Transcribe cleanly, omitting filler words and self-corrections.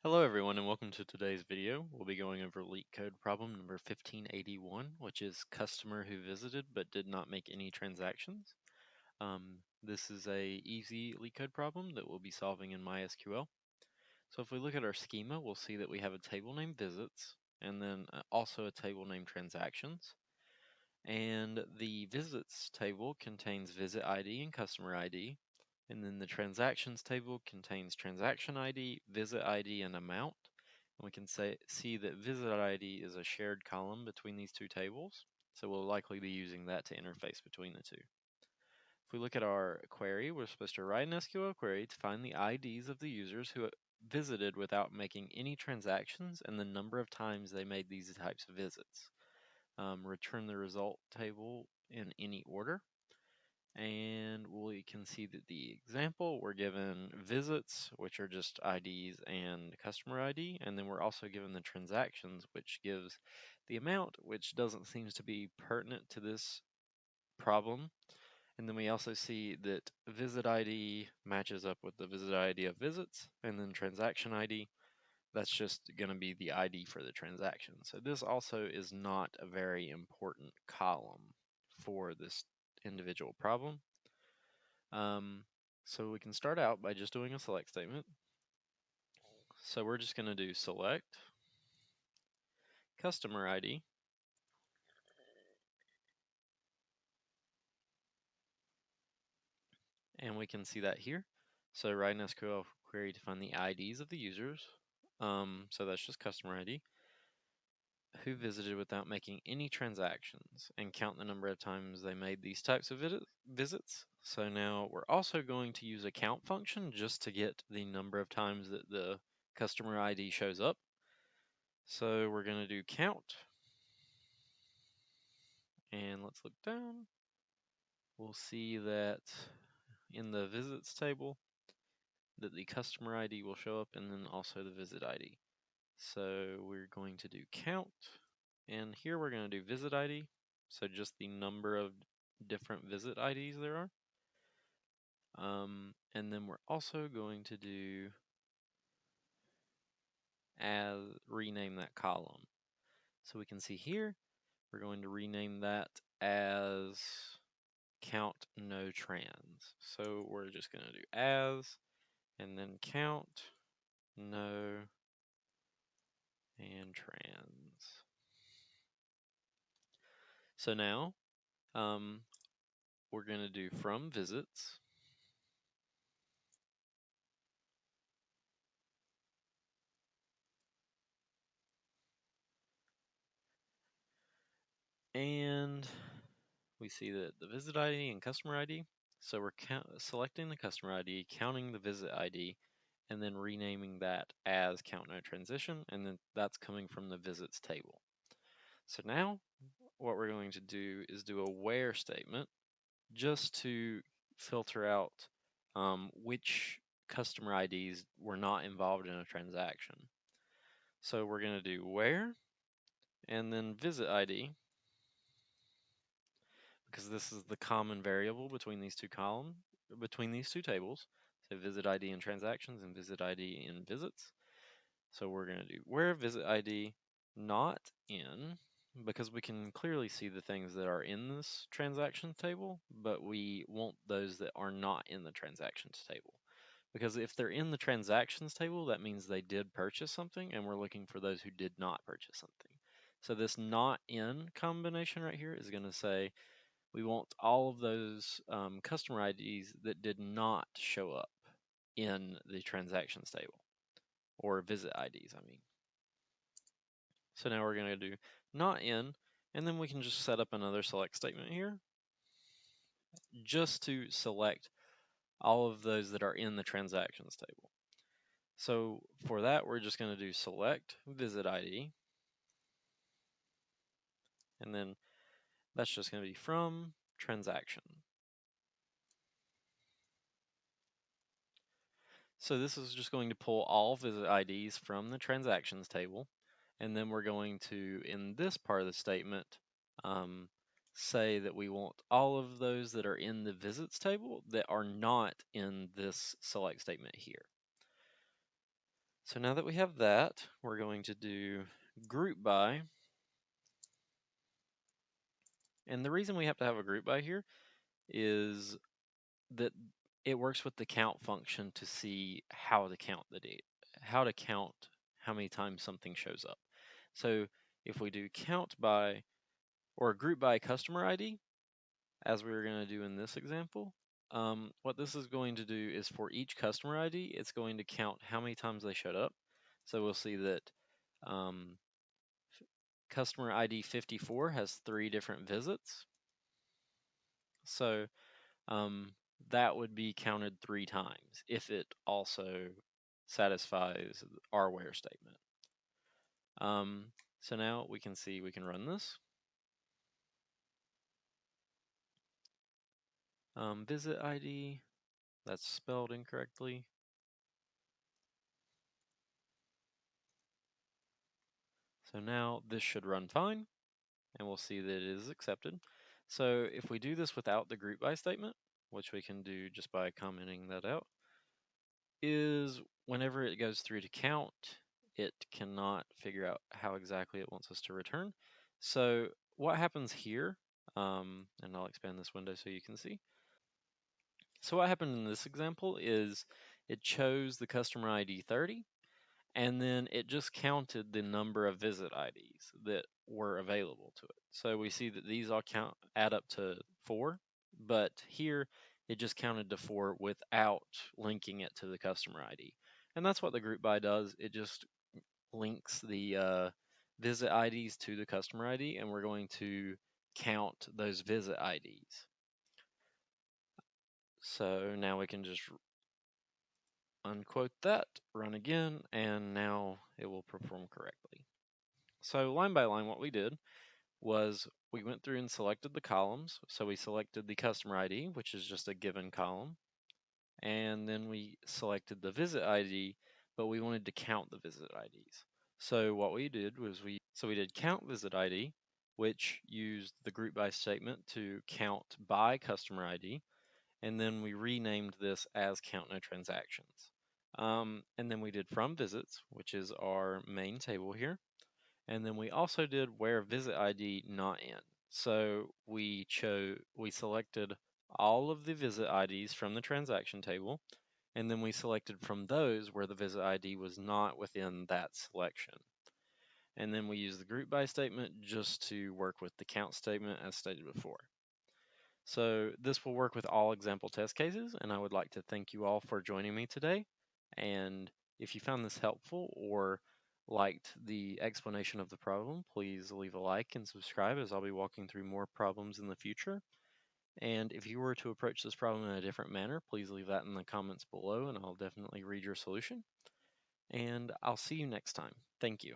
Hello everyone and welcome to today's video. We'll be going over Leetcode problem number 1581, which is customer who visited but did not make any transactions. This is a easy Leetcode problem that we'll be solving in MySQL. So if we look at our schema, we'll see that we have a table named visits and then also a table named transactions. And the visits table contains visit ID and customer ID. And then the transactions table contains transaction ID, visit ID, and amount. And we can see that visit ID is a shared column between these two tables. So we'll likely be using that to interface between the two. If we look at our query, we're supposed to write an SQL query to find the IDs of the users who visited without making any transactions and the number of times they made these types of visits. Return the result table in any order. And we can see that the example, we're given visits, which are just IDs and customer ID, and then we're also given the transactions, which gives the amount, which doesn't seem to be pertinent to this problem. And then we also see that visit ID matches up with the visit ID of visits, and then transaction ID, that's just going to be the ID for the transaction. So this also is not a very important column for this individual problem. So we can start out by just doing a select statement. So we're just going to do select customer ID, and we can see that here. So write an SQL query to find the IDs of the users. So that's just customer ID, who visited without making any transactions, and count the number of times they made these types of visits. So now we're also going to use a count function just to get the number of times that the customer ID shows up. So we're going to do count, and let's look down. We'll see that in the visits table that the customer ID will show up and then also the visit ID. So we're going to do count, and here we're going to do visit ID, so just the number of different visit IDs there are. And then we're also going to do rename that column. So we can see here, we're going to rename that as count no trans. So we're just going to do as, and then count no and trans. So now we're going to do from visits, and we see that the visit ID and customer ID. So we're selecting the customer ID, counting the visit ID, and then renaming that as count no transition, and then that's coming from the visits table. So now what we're going to do is do a where statement just to filter out which customer IDs were not involved in a transaction. So we're going to do where and then visit ID, because this is the common variable between these two tables. So visit ID in transactions and visit ID in visits. So we're going to do where visit ID not in, because we can clearly see the things that are in this transactions table, but we want those that are not in the transactions table. Because if they're in the transactions table, that means they did purchase something, and we're looking for those who did not purchase something. So this not in combination right here is going to say we want all of those customer IDs that did not show up in the transactions table, or visit IDs, I mean. So now we're going to do not in, and then we can just set up another select statement here just to select all of those that are in the transactions table. So for that, we're just going to do select visit ID, and then that's just going to be from transaction. So this is just going to pull all visit IDs from the transactions table, and then we're going to, in this part of the statement, say that we want all of those that are in the visits table that are not in this select statement here. So now that we have that, we're going to do group by. And the reason we have to have a group by here is that it works with the count function to see how to count the date, how to count how many times something shows up. So if we do count by or group by customer ID, as we were going to do in this example, what this is going to do is for each customer ID, it's going to count how many times they showed up. So we'll see that um, customer ID 54 has 3 different visits. So that would be counted 3 times if it also satisfies our where statement. So now we can see we can run this. Visit ID, that's spelled incorrectly. So now this should run fine, and we'll see that it is accepted. So if we do this without the group by statement, which we can do just by commenting that out, is whenever it goes through to count, it cannot figure out how exactly it wants us to return. So what happens here, and I'll expand this window so you can see. So what happened in this example is it chose the customer ID 30, and then it just counted the number of visit IDs that were available to it. So we see that these all add up to 4, but here it just counted to 4 without linking it to the customer ID. And that's what the group by does. It just links the visit IDs to the customer ID, and we're going to count those visit IDs. So now we can just unquote that, run again, and now it will perform correctly. So line by line, what we did was we went through and selected the columns. So we selected the customer ID, which is just a given column, and then we selected the visit ID, but we wanted to count the visit IDs. So what we did was we did count visit ID, which used the group by statement to count by customer ID, and then we renamed this as count no transactions. And then we did from visits, which is our main table here. And then we also did where visit ID not in. So we selected all of the visit IDs from the transaction table, and then we selected from those where the visit ID was not within that selection. And then we use the group by statement just to work with the count statement as stated before. So this will work with all example test cases, and I would like to thank you all for joining me today. And if you found this helpful or liked the explanation of the problem, please leave a like and subscribe, as I'll be walking through more problems in the future. And if you were to approach this problem in a different manner, please leave that in the comments below, and I'll definitely read your solution. And I'll see you next time. Thank you.